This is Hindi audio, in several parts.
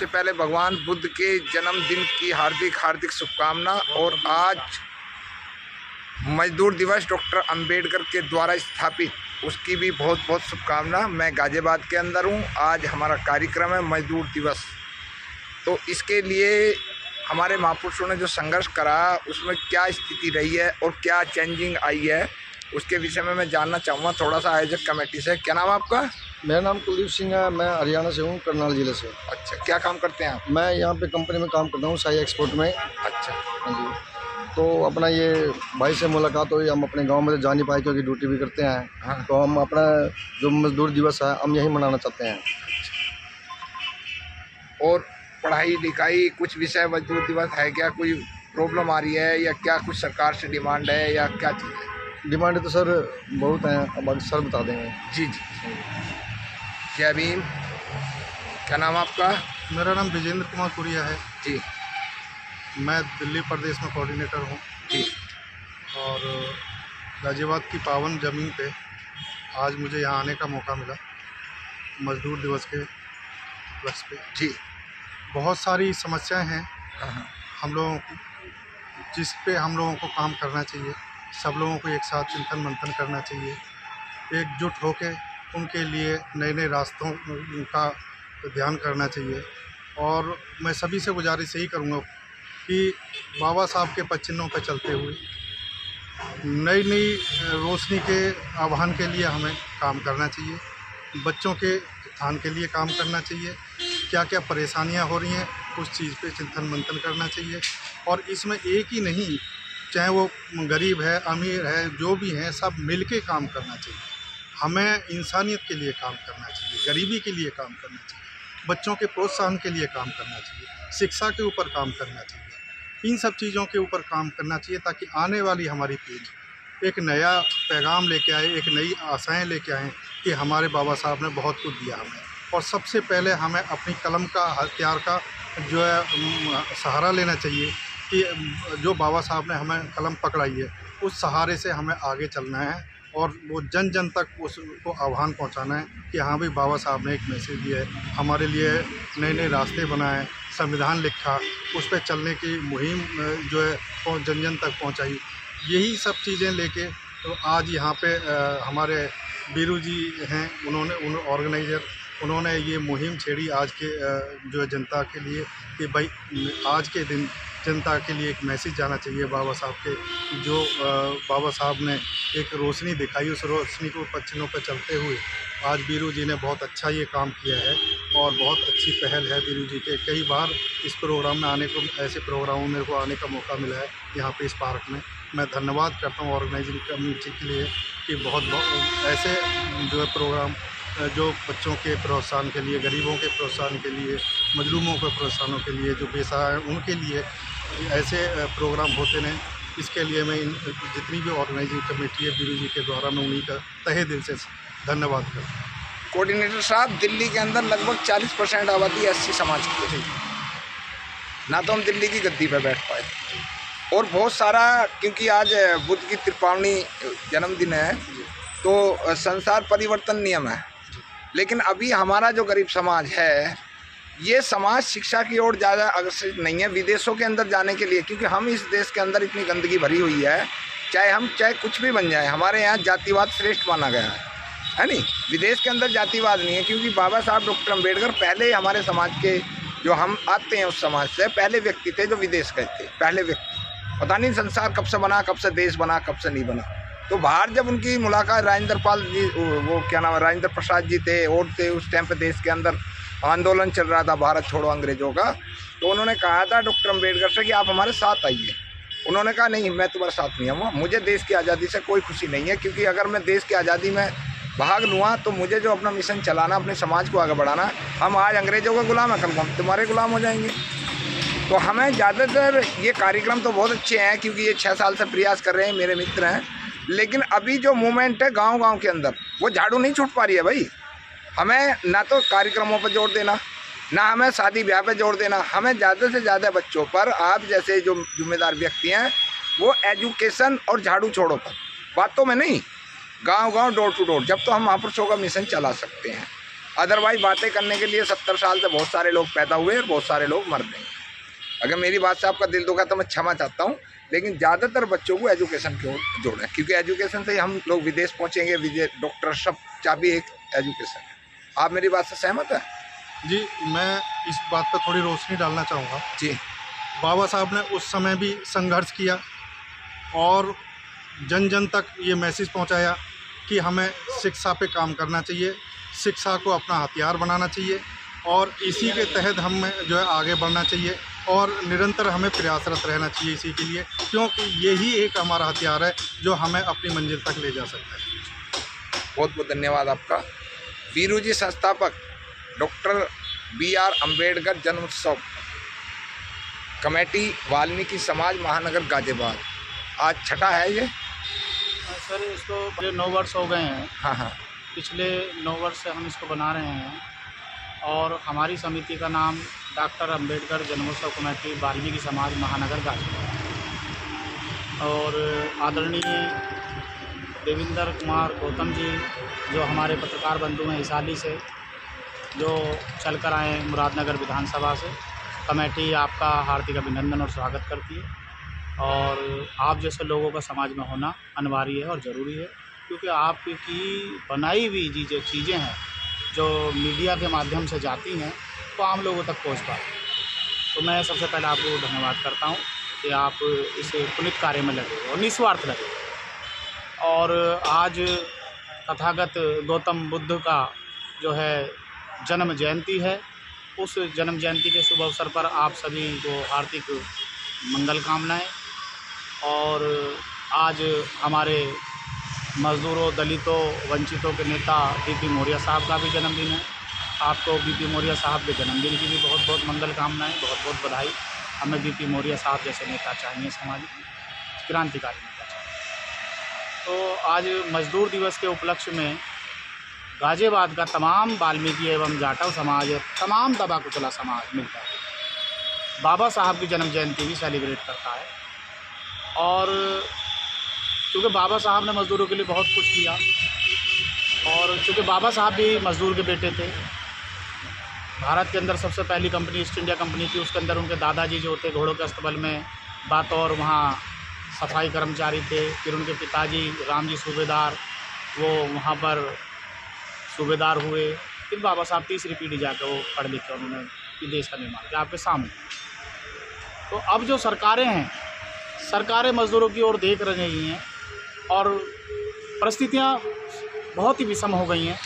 सबसे पहले भगवान बुद्ध के जन्मदिन की हार्दिक हार्दिक शुभकामना। और आज मजदूर दिवस डॉक्टर अंबेडकर के द्वारा स्थापित, उसकी भी बहुत बहुत शुभकामना। मैं गाज़ियाबाद के अंदर हूँ। आज हमारा कार्यक्रम है मजदूर दिवस। तो इसके लिए हमारे महापुरुषों ने जो संघर्ष करा, उसमें क्या स्थिति रही है और क्या चेंजिंग आई है, उसके विषय में मैं जानना चाहूँगा थोड़ा सा आयोजक कमेटी से। क्या नाम है आपका? मेरा नाम कुलदीप सिंह है। मैं हरियाणा से हूँ, करनाल ज़िले से। अच्छा, क्या काम करते हैं आप? मैं यहाँ पे कंपनी में काम करता हूँ, साई एक्सपोर्ट में। अच्छा। हाँ जी। तो अपना ये भाई से मुलाकात हुई। हम अपने गांव में तो जा नहीं पाए क्योंकि ड्यूटी भी करते हैं। हाँ। तो हम अपना जो मजदूर दिवस है हम यही मनाना चाहते हैं। और पढ़ाई लिखाई कुछ विषय मजदूर दिवस है क्या? कोई प्रॉब्लम आ रही है या क्या? कुछ सरकार से डिमांड है या क्या चीज़ है? डिमांड तो सर बहुत हैं, अब आगे सर बता देंगे। जी जी। जय भीम। क्या नाम आपका? मेरा नाम विजेंद्र कुमार कुरिया है जी। मैं दिल्ली प्रदेश में कोऑर्डिनेटर हूँ। जी। और गाज़ियाबाद की पावन ज़मीन पे आज मुझे यहाँ आने का मौका मिला मजदूर दिवस के उपलक्ष्य पे। जी। बहुत सारी समस्याएं हैं हाँ। हम लोगों की, जिस पे हम लोगों को काम करना चाहिए। सब लोगों को एक साथ चिंतन मंथन करना चाहिए, एकजुट होकर उनके लिए नए नए रास्तों का ध्यान करना चाहिए। और मैं सभी से गुजारिश यही करूँगा कि बाबा साहब के पद चिन्हों पर चलते हुए नई नई रोशनी के आह्वान के लिए हमें काम करना चाहिए। बच्चों के उत्थान के लिए काम करना चाहिए। क्या क्या परेशानियां हो रही हैं उस चीज़ पे चिंतन मंथन करना चाहिए। और इसमें एक ही नहीं, चाहे वो गरीब है अमीर है, जो भी हैं, सब मिलके काम करना चाहिए। हमें इंसानियत के लिए काम करना चाहिए, गरीबी के लिए काम करना चाहिए, बच्चों के प्रोत्साहन के लिए काम करना चाहिए, शिक्षा के ऊपर काम करना चाहिए। इन सब चीज़ों के ऊपर काम करना चाहिए ताकि आने वाली हमारी पीढ़ी एक नया पैगाम लेके आए, एक नई आशाएं लेके आएँ कि हमारे बाबा साहब ने बहुत कुछ दिया हमें। और सबसे पहले हमें अपनी कलम का, हथियार का जो है सहारा लेना चाहिए कि जो बाबा साहब ने हमें कलम पकड़ाई है उस सहारे से हमें आगे चलना है और वो जन जन तक उसको आह्वान पहुंचाना है कि हाँ भाई, बाबा साहब ने एक मैसेज दिया है, हमारे लिए नए नए रास्ते बनाए, संविधान लिखा, उस पर चलने की मुहिम जो है जन जन तक पहुंचाई। यही सब चीज़ें लेके तो आज यहाँ पे हमारे बीरू जी हैं, उन्होंने ऑर्गेनाइज़र, उन्होंने ये मुहिम छेड़ी आज के जो है जनता के लिए कि भाई आज के दिन जनता के लिए एक मैसेज जाना चाहिए बाबा साहब के, जो बाबा साहब ने एक रोशनी दिखाई, उस रोशनी को पद चिन्हों पर चलते हुए आज बीरू जी ने बहुत अच्छा ये काम किया है और बहुत अच्छी पहल है बीरू जी के। कई बार इस प्रोग्राम में आने को, ऐसे प्रोग्रामों में मेरे को आने का मौका मिला है यहाँ पे इस पार्क में। मैं धन्यवाद करता हूँ ऑर्गेनाइजिंग कमेटी के लिए कि बहुत ऐसे जो है प्रोग्राम जो बच्चों के प्रोत्साहन के लिए, गरीबों के प्रोत्साहन के लिए, मजलूमों के प्रोत्साहनों के लिए, जो बेसहारा हैं उनके लिए ऐसे प्रोग्राम होते रहें। इसके लिए मैं जितनी भी ऑर्गेनाइजिंग कमेटी है बीरू जी के द्वारा, मैं उन्हीं का तहे दिल से धन्यवाद करता हूँ। कोऑर्डिनेटर साहब, दिल्ली के अंदर लगभग 40% आबादी एससी समाज की है। ना तो हम दिल्ली की गद्दी पर बैठ पाए और बहुत सारा, क्योंकि आज बुद्ध की तिरपावनी जन्मदिन है तो संसार परिवर्तन नियम है। लेकिन अभी हमारा जो गरीब समाज है, ये समाज शिक्षा की ओर ज़्यादा अग्रसर नहीं है विदेशों के अंदर जाने के लिए, क्योंकि हम इस देश के अंदर इतनी गंदगी भरी हुई है। चाहे कुछ भी बन जाए, हमारे यहाँ जातिवाद श्रेष्ठ माना गया है नहीं? विदेश के अंदर जातिवाद नहीं है, क्योंकि बाबा साहब डॉक्टर अंबेडकर पहले हमारे समाज के, जो हम आते हैं उस समाज से, पहले व्यक्ति थे जो विदेश गए थे। पहले व्यक्ति, पता नहीं संसार कब से बना, कब से देश बना, कब से नहीं बना। तो बाहर जब उनकी मुलाकात राजेंद्र पाल जी, वो क्या नाम है, राजेंद्र प्रसाद जी थे, और थे उस टाइम पे देश के अंदर आंदोलन चल रहा था भारत छोड़ो अंग्रेजों का। तो उन्होंने कहा था डॉक्टर अंबेडकर से कि आप हमारे साथ आइए। उन्होंने कहा नहीं, मैं तुम्हारे साथ नहीं आऊँगा, मुझे देश की आज़ादी से कोई खुशी नहीं है, क्योंकि अगर मैं देश की आज़ादी में भाग लूँगा तो मुझे जो अपना मिशन चलाना, अपने समाज को आगे बढ़ाना, हम आज अंग्रेज़ों का गुलाम है, कल हम तुम्हारे गुलाम हो जाएंगे। तो हमें ज़्यादातर ये कार्यक्रम तो बहुत अच्छे हैं, क्योंकि ये 6 साल से प्रयास कर रहे हैं, मेरे मित्र हैं। लेकिन अभी जो मूवमेंट है गांव-गांव के अंदर, वो झाड़ू नहीं छूट पा रही है भाई। हमें ना तो कार्यक्रमों पर जोर देना, ना हमें शादी ब्याह पे जोर देना, हमें ज़्यादा से ज़्यादा बच्चों पर, आप जैसे जो जिम्मेदार व्यक्ति हैं, वो एजुकेशन और झाड़ू छोड़ो पर, बातों में नहीं, गांव-गांव, डोर टू डोर, जब तो हम महापुरुषों का मिशन चला सकते हैं। अदरवाइज बातें करने के लिए 70 साल से बहुत सारे लोग पैदा हुए और बहुत सारे लोग मर गए। अगर मेरी बात से आपका दिल दुखा तो मैं क्षमा चाहता हूँ, लेकिन ज़्यादातर बच्चों को एजुकेशन की ओर जोड़ें, क्योंकि एजुकेशन से ही हम लोग विदेश पहुँचेंगे, डॉक्टर सब चाबी एक एजुकेशन है। आप मेरी बात से सहमत हैं? जी, मैं इस बात पर थोड़ी रोशनी डालना चाहूँगा। जी। बाबा साहब ने उस समय भी संघर्ष किया और जन जन तक ये मैसेज पहुंचाया कि हमें शिक्षा पे काम करना चाहिए, शिक्षा को अपना हथियार बनाना चाहिए और इसी के तहत हमें जो है आगे बढ़ना चाहिए और निरंतर हमें प्रयासरत रहना चाहिए इसी के लिए, क्योंकि यही एक हमारा हथियार है जो हमें अपनी मंजिल तक ले जा सकता है। बहुत बहुत धन्यवाद आपका। वीरू जी संस्थापक डॉक्टर BR अम्बेडकर जन्मोत्सव कमेटी वाल्मीकि समाज महानगर गाजियाबाद, आज छठा है ये? सर इसको 9 वर्ष हो गए हैं। हाँ। पिछले 9 वर्ष से हम इसको बना रहे हैं और हमारी समिति का नाम डॉक्टर अम्बेडकर जन्मोत्सव कमेटी वाल्मीकि समाज महानगर गाजियाबाद। और आदरणीय देवेंद्र कुमार गौतम जी जो हमारे पत्रकार बंधु हैं हिसाली से, जो चल कर आए मुरादनगर विधानसभा से, कमेटी आपका हार्दिक अभिनंदन और स्वागत करती है। और आप जैसे लोगों का समाज में होना अनिवार्य है और ज़रूरी है, क्योंकि आपकी बनाई हुई चीज़ें हैं जो मीडिया के माध्यम से जाती हैं तो आम लोगों तक पहुंच पाए। तो मैं सबसे पहले आपको धन्यवाद करता हूं कि आप इस पुनीत कार्य में लगे और निस्वार्थ लगे। और आज तथागत गौतम बुद्ध का जो है जन्म जयंती है, उस जन्म जयंती के शुभ अवसर पर आप सभी को हार्दिक मंगल कामनाएँ। और आज हमारे मज़दूरों, दलितों, वंचितों के नेता BP मौर्य साहब का भी जन्मदिन है। आपको BP मौर्य साहब के जन्मदिन की भी बहुत बहुत मंगल कामनाएँ, बहुत बहुत बधाई। हमें BP मौर्य साहब जैसे नेता चाहिए, सामाजिक क्रांतिकारी नेता चाहिए। तो आज मजदूर दिवस के उपलक्ष्य में गाजियाबाद का तमाम वाल्मीकि एवं जाटव समाज, तमाम दबा कुचला समाज मिलकर बाबा साहब की जन्म जयंती भी सेलिब्रेट करता है। और क्योंकि बाबा साहब ने मज़दूरों के लिए बहुत कुछ किया और चूँकि बाबा साहब भी मज़दूर के बेटे थे, भारत के अंदर सबसे पहली कंपनी ईस्ट इंडिया कंपनी थी, उसके अंदर उनके दादाजी जो थे घोड़ों के अस्तबल में बतौर वहाँ सफाई कर्मचारी थे। फिर उनके पिताजी रामजी सूबेदार वो वहाँ पर सूबेदार हुए। फिर बाबा साहब तीसरी पीढ़ी जाकर वो पढ़ लिख कर उन्होंने देश का निर्माण किया आपके सामने। तो अब जो सरकारें हैं, सरकारें मज़दूरों की ओर देख रही हैं और परिस्थितियाँ बहुत ही विषम हो गई हैं।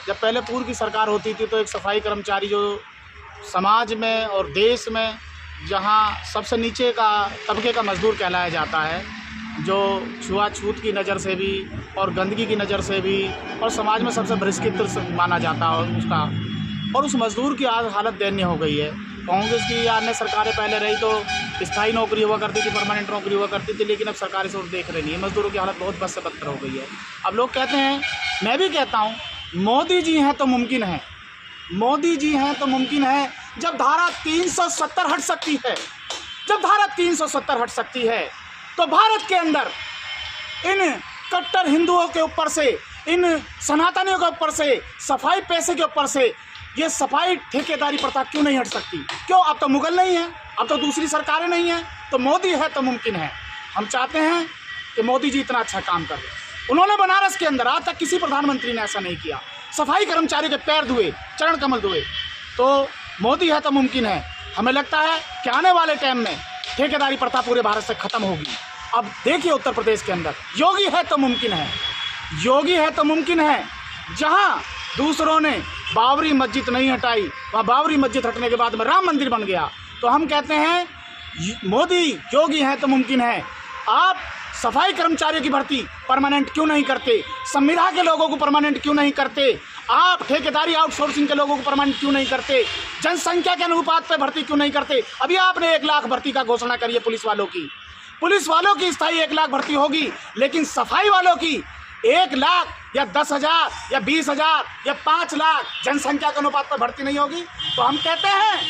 जब पहले पूर्व की सरकार होती थी तो एक सफाई कर्मचारी जो समाज में और देश में जहाँ सबसे नीचे का तबके का मज़दूर कहलाया जाता है, जो छुआछूत की नज़र से भी और गंदगी की नज़र से भी और समाज में सबसे बहिष्कृत माना जाता है उसका, और उस मज़दूर की आज हालत दयनीय हो गई है। कांग्रेस की या अन्य सरकारें पहले रही तो स्थायी नौकरी हुआ करती थी, परमानेंट नौकरी हुआ करती थी, लेकिन अब सरकार इस ओर देख रही नहीं है। मज़दूरों की हालत बहुत बद से बदतर हो गई है। अब लोग कहते हैं, मैं भी कहता हूँ, मोदी जी हैं तो मुमकिन है, मोदी जी हैं तो मुमकिन है। जब धारा 370 हट सकती है, जब धारा 370 हट सकती है तो भारत के अंदर इन कट्टर हिंदुओं के ऊपर से, इन सनातनियों के ऊपर से, सफाई पैसे के ऊपर से ये सफाई ठेकेदारी प्रथा क्यों नहीं हट सकती? क्यों? अब तो मुगल नहीं है, अब तो दूसरी सरकारें नहीं हैं, तो मोदी है तो मुमकिन है। हम चाहते हैं कि मोदी जी इतना अच्छा काम कर रहे हैं। उन्होंने बनारस के अंदर आज तक किसी प्रधानमंत्री ने ऐसा नहीं किया, सफाई कर्मचारी के पैर धुए, चरण कमल धुए। तो मोदी है तो मुमकिन है। हमें लगता है कि आने वाले टाइम में ठेकेदारी प्रथा पूरे भारत से ख़त्म होगी। अब देखिए उत्तर प्रदेश के अंदर योगी है तो मुमकिन है, योगी है तो मुमकिन है। जहाँ दूसरों ने बाबरी मस्जिद नहीं हटाई, वहाँ बाबरी मस्जिद हटने के बाद में राम मंदिर बन गया। तो हम कहते हैं मोदी योगी हैं तो मुमकिन है। आप सफाई कर्मचारियों की भर्ती परमानेंट क्यों नहीं करते? संविदा के लोगों को परमानेंट क्यों नहीं करते? आप ठेकेदारी आउटसोर्सिंग के लोगों को परमानेंट क्यों नहीं करते? जनसंख्या के अनुपात पर भर्ती क्यों नहीं करते? अभी आपने 1 लाख भर्ती का घोषणा करी है पुलिस वालों की। पुलिस वालों की स्थायी 1 लाख भर्ती होगी, लेकिन सफाई वालों की 1 लाख या 10,000 या 20,000 या 5 लाख जनसंख्या के अनुपात पर भर्ती नहीं होगी। तो हम कहते हैं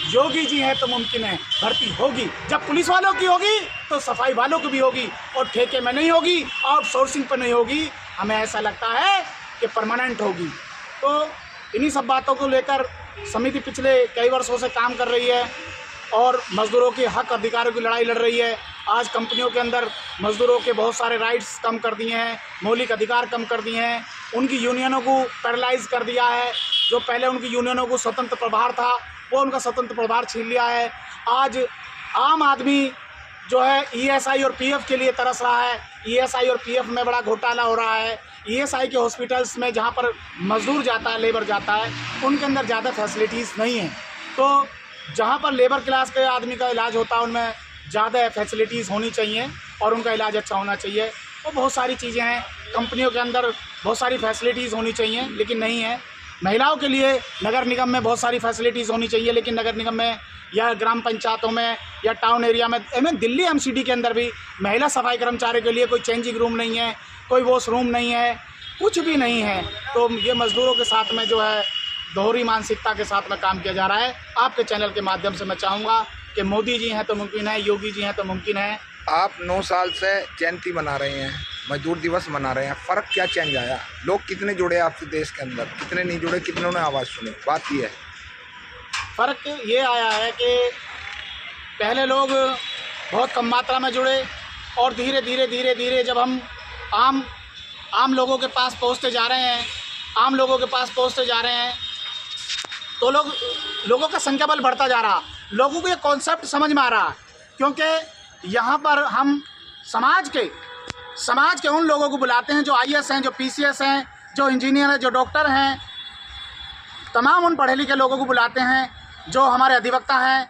योगी जी हैं तो मुमकिन है, भर्ती होगी। जब पुलिस वालों की होगी तो सफाई वालों की भी होगी, और ठेके में नहीं होगी, आउटसोर्सिंग पर नहीं होगी। हमें ऐसा लगता है कि परमानेंट होगी। तो इन्हीं सब बातों को लेकर समिति पिछले कई वर्षों से काम कर रही है और मज़दूरों के हक अधिकारों की लड़ाई लड़ रही है। आज कंपनियों के अंदर मज़दूरों के बहुत सारे राइट्स कम कर दिए हैं, मौलिक अधिकार कम कर दिए हैं, उनकी यूनियनों को पैरालाइज कर दिया है। जो पहले उनकी यूनियनों को स्वतंत्र प्रभार था, वो उनका स्वतंत्र प्रभार छीन लिया है। आज आम आदमी जो है ईएसआई और पीएफ के लिए तरस रहा है। ईएसआई और पीएफ में बड़ा घोटाला हो रहा है। ईएसआई के हॉस्पिटल्स में जहाँ पर मज़दूर जाता है, लेबर जाता है, उनके अंदर ज़्यादा फैसिलिटीज़ नहीं हैं। तो जहाँ पर लेबर क्लास के आदमी का इलाज होता है उनमें ज़्यादा फैसिलिटीज़ होनी चाहिए और उनका इलाज अच्छा होना चाहिए। तो बहुत सारी चीज़ें हैं, कंपनियों के अंदर बहुत सारी फैसिलिटीज़ होनी चाहिए लेकिन नहीं है। महिलाओं के लिए नगर निगम में बहुत सारी फैसिलिटीज़ होनी चाहिए लेकिन नगर निगम में या ग्राम पंचायतों में या टाउन एरिया में, इवन दिल्ली एमसीडी के अंदर भी महिला सफाई कर्मचारी के लिए कोई चेंजिंग रूम नहीं है, कोई वॉशरूम नहीं है, कुछ भी नहीं है। तो ये मज़दूरों के साथ में जो है दोहरी मानसिकता के साथ में काम किया जा रहा है। आपके चैनल के माध्यम से मैं चाहूँगा कि मोदी जी हैं तो मुमकिन है, योगी जी हैं तो मुमकिन है। आप 9 साल से जयंती मना रहे हैं, मजदूर दिवस मना रहे हैं, फ़र्क क्या चेंज आया? लोग कितने जुड़े आपसे देश के अंदर, कितने नहीं जुड़े, कितनों ने आवाज़ सुनी? बात ये है, फ़र्क ये आया है कि पहले लोग बहुत कम मात्रा में जुड़े और धीरे धीरे जब हम आम लोगों के पास पहुंचते जा रहे हैं, तो लोगों का संख्या बल बढ़ता जा रहा। लोगों को ये कॉन्सेप्ट समझ में आ रहा, क्योंकि यहाँ पर हम समाज के उन लोगों को बुलाते हैं जो आईएएस हैं, जो पीसीएस हैं, जो इंजीनियर हैं, जो डॉक्टर हैं, तमाम उन पढ़े लिखे लोगों को बुलाते हैं, जो हमारे अधिवक्ता हैं,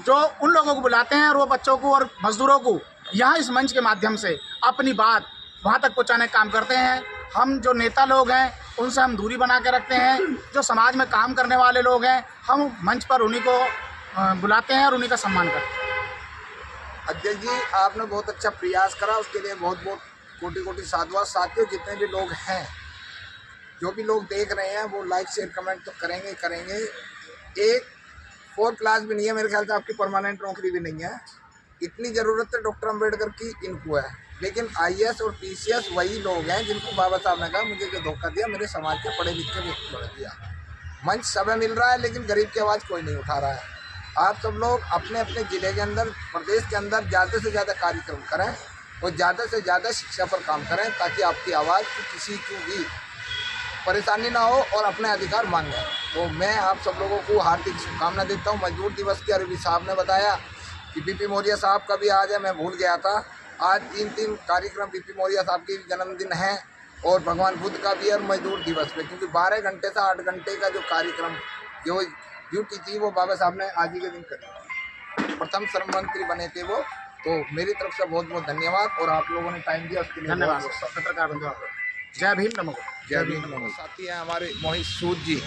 जो उन लोगों को बुलाते हैं और वो बच्चों को और मज़दूरों को यहाँ इस मंच के माध्यम से अपनी बात वहाँ तक पहुँचाने का काम करते हैं। हम जो नेता लोग हैं उनसे हम दूरी बना के रखते हैं। जो समाज में काम करने वाले लोग हैं हम मंच पर उन्हीं को बुलाते हैं और उन्हीं का सम्मान करते हैं। अध्यक्ष जी, आपने बहुत अच्छा प्रयास करा, उसके लिए बहुत बहुत कोटि साधुवाद। साथियों, जितने भी लोग हैं, जो भी लोग देख रहे हैं, वो लाइक शेयर कमेंट तो करेंगे। एक 4 क्लास भी नहीं है मेरे ख्याल से, आपकी परमानेंट नौकरी भी नहीं है। इतनी ज़रूरत है डॉक्टर अम्बेडकर की, इनको है। लेकिन आईएएस और पीसीएस वही लोग हैं जिनको बाबा साहब ने कहा मुझे जो धोखा दिया मेरे समाज के पढ़े लिखे व्यक्ति को दिया। मंच समय मिल रहा है लेकिन गरीब की आवाज़ कोई नहीं उठा रहा है। आप सब लोग अपने अपने ज़िले के अंदर, प्रदेश के अंदर ज़्यादा से ज़्यादा कार्यक्रम करें और ज़्यादा से ज़्यादा शिक्षा पर काम करें ताकि आपकी आवाज़ की किसी को भी परेशानी ना हो और अपने अधिकार मांगें। तो मैं आप सब लोगों को हार्दिक शुभकामना देता हूँ। मजदूर दिवस की अरबी साहब ने बताया कि बीपी मौर्य साहब का भी आज है, मैं भूल गया था। आज 3 कार्यक्रम बीपी मौर्य साहब की जन्मदिन है और भगवान बुद्ध का भी है और मजदूर दिवस पे, क्योंकि 12 घंटे से 8 घंटे का जो कार्यक्रम जो ड्यूटी थी वो बाबा साहब ने आज ही के दिन करी। प्रथम श्रम मंत्री बने थे वो। तो मेरी तरफ से बहुत बहुत धन्यवाद और आप लोगों ने टाइम दिया उसके लिए धन्यवाद। पत्रकार बंधु, जय भीम, नमो। जय भीम, नमो। साथी हैं हमारे मोहित सूद जी,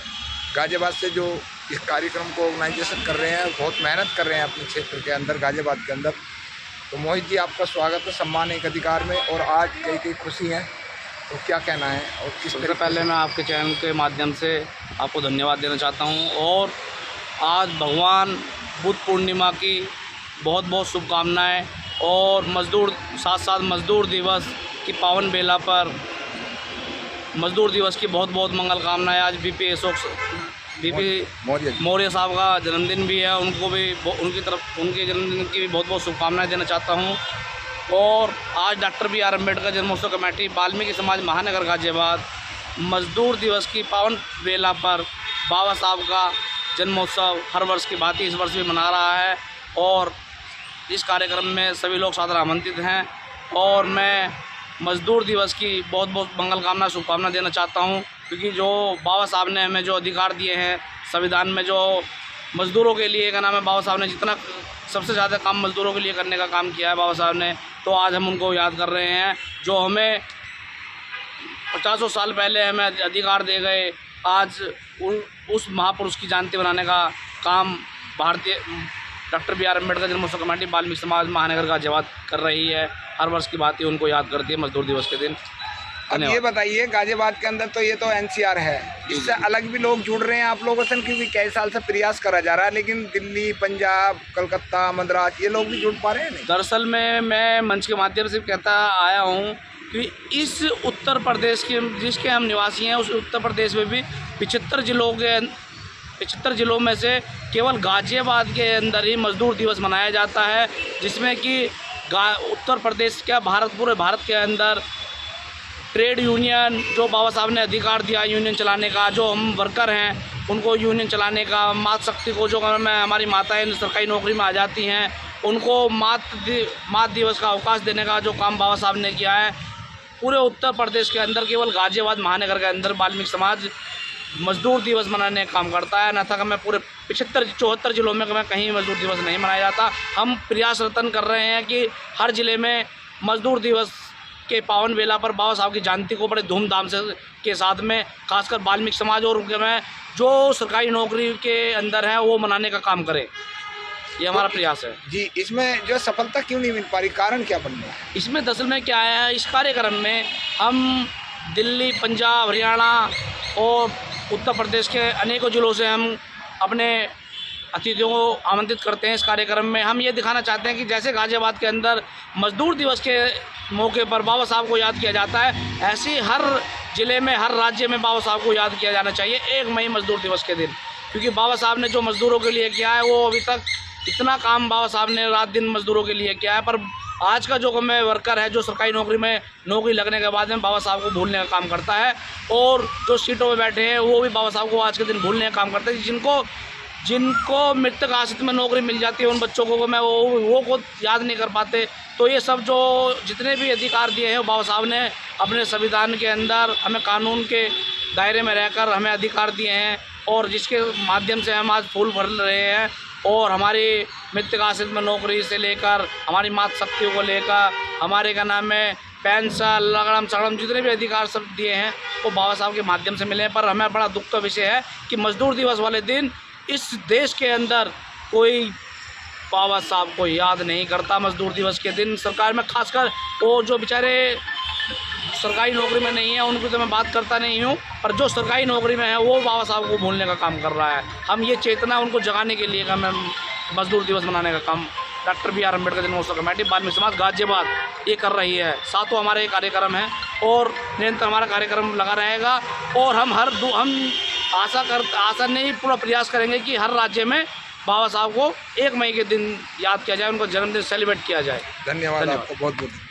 गाजियाबाद से, जो इस कार्यक्रम को ऑर्गेनाइजेशन कर रहे हैं, बहुत मेहनत कर रहे हैं अपने क्षेत्र के अंदर, गाजियाबाद के अंदर। तो मोहित जी, आपका स्वागत है सम्मान एक अधिकार में, और आज कई खुशी हैं, तो क्या कहना है? और किस सबसे पहले मैं आपके चैनल के माध्यम से आपको धन्यवाद देना चाहता हूं और आज भगवान बुद्ध पूर्णिमा की बहुत बहुत शुभकामनाएं और साथ मज़दूर दिवस की पावन बेला पर मज़दूर दिवस की बहुत बहुत मंगल कामनाएं। आज बीपी मौर्य साहब का जन्मदिन भी है, उनको भी उनके जन्मदिन की भी बहुत बहुत शुभकामनाएं देना चाहता हूं। और आज डॉक्टर BR अम्बेडकर जन्मोत्सव कमेटी वाल्मीकि समाज महानगर गाजियाबाद मज़दूर दिवस की पावन बेला पर बाबा साहब का जन्मोत्सव हर वर्ष की भांति इस वर्ष भी मना रहा है और इस कार्यक्रम में सभी लोग सादर आमंत्रित हैं। और मैं मज़दूर दिवस की बहुत बहुत मंगल कामना शुभकामना देना चाहता हूं, क्योंकि जो बाबा साहब ने हमें जो अधिकार दिए हैं संविधान में, जो मज़दूरों के लिए, क्या नाम है, बाबा साहब ने जितना सबसे ज़्यादा काम मज़दूरों के लिए करने का काम किया है बाबा साहब ने, तो आज हम उनको याद कर रहे हैं। जो हमें 50 साल पहले हमें अधिकार दे गए, आज उस महापुरुष की जयंती बनाने का काम भारतीय डॉक्टर BR अम्बेडकर जन्मोत्सव कमेटी वाल्मीकि समाज महानगर गाजियाबाद कर रही है। हर वर्ष की बात ही उनको याद करती है मज़दूर दिवस के दिन। अब ये बताइए, गाजियाबाद के अंदर तो ये तो NCR है, इससे अलग भी लोग जुड़ रहे हैं आप लोगों से, क्योंकि कई साल से प्रयास करा जा रहा है, लेकिन दिल्ली, पंजाब, कलकत्ता, मद्रास, ये लोग भी जुड़ पा रहे हैं नहीं? दरअसल में मैं मंच के माध्यम से कहता आया हूँ कि इस उत्तर प्रदेश के जिसके हम निवासी हैं, उस उत्तर प्रदेश में भी 75 जिलों में से केवल गाज़ियाबाद के अंदर ही मज़दूर दिवस मनाया जाता है, जिसमें कि उत्तर प्रदेश क्या पूरे भारत के अंदर ट्रेड यूनियन जो बाबा साहब ने अधिकार दिया यूनियन चलाने का, जो हम वर्कर हैं उनको यूनियन चलाने का, मातृ शक्ति को जो हमारी माताएं सरकारी नौकरी में आ जाती हैं उनको मातृ दिवस का अवकाश देने का जो काम बाबा साहब ने किया है, पूरे उत्तर प्रदेश के अंदर केवल गाज़ियाबाद महानगर के अंदर वाल्मीकि समाज मज़दूर दिवस मनाने का काम करता है। न था मैं पूरे 74 जिलों में कहीं मज़दूर दिवस नहीं मनाया जाता। हम प्रयासरतन कर रहे हैं कि हर ज़िले में मज़दूर दिवस के पावन बेला पर बाबा साहब की जयंती को बड़े धूमधाम से के साथ में खासकर वाल्मीकि समाज और उनके में जो सरकारी नौकरी के अंदर है वो मनाने का काम करें, ये हमारा प्रयास है जी। इसमें जो सफलता क्यों नहीं मिल पा रही, कारण क्या बन रहा है? इसमें दरअसल में क्या है, इस कार्यक्रम में हम दिल्ली, पंजाब, हरियाणा और उत्तर प्रदेश के अनेकों ज़िलों से हम अपने अतिथियों को आमंत्रित करते हैं। इस कार्यक्रम में हम ये दिखाना चाहते हैं कि जैसे गाज़ियाबाद के अंदर मज़दूर दिवस के मौके पर बाबा साहब को याद किया जाता है, ऐसे ही हर ज़िले में, हर राज्य में बाबा साहब को याद किया जाना चाहिए 1 मई मज़दूर दिवस के दिन, क्योंकि बाबा साहब ने जो मज़दूरों के लिए किया है वो अभी तक इतना काम बाबा साहब ने रात दिन मज़दूरों के लिए किया है। पर आज का जो हमें वर्कर है जो सरकारी नौकरी में नौकरी लगने के बाद में बाबा साहब को भूलने का काम करता है, और जो सीटों में बैठे हैं वो भी बाबा साहब को आज के दिन भूलने का काम करते हैं। जिनको मृतक आश्रित में नौकरी मिल जाती है उन बच्चों को मैं वो को याद नहीं कर पाते। तो ये सब जो जितने भी अधिकार दिए हैं बाबा साहब ने अपने संविधान के अंदर हमें कानून के दायरे में रहकर हमें अधिकार दिए हैं, और जिसके माध्यम से हम आज फूल भर रहे हैं, और हमारी मृतक आश्रित में नौकरी से लेकर हमारी मातृ शक्तियों को लेकर हमारे क्या नाम है पेंशन, लगड़म सगड़म जितने भी अधिकार सब दिए हैं वो बाबा साहब के माध्यम से मिले हैं। पर हमें बड़ा दुख का विषय है कि मज़दूर दिवस वाले दिन इस देश के अंदर कोई बाबा साहब को याद नहीं करता। मज़दूर दिवस के दिन सरकार में खासकर वो जो बेचारे सरकारी नौकरी में नहीं है उनकी तो मैं बात करता नहीं हूँ, पर जो सरकारी नौकरी में है वो बाबा साहब को भूलने का काम कर रहा है। हम ये चेतना उनको जगाने के लिए हम मज़दूर दिवस मनाने का काम डॉक्टर BR अम्बेडकर जन्मोत्सव कमेटी वाल्मीकि समाज गाज़ियाबाद ये कर रही है। सातों हमारे कार्यक्रम हैं और निरंतर हमारा कार्यक्रम लगा रहेगा, और हम आशा नहीं पूरा प्रयास करेंगे कि हर राज्य में बाबा साहब को 1 मई के दिन याद किया जाए, उनको जन्मदिन सेलिब्रेट किया जाए। धन्यवाद आपको बहुत बहुत।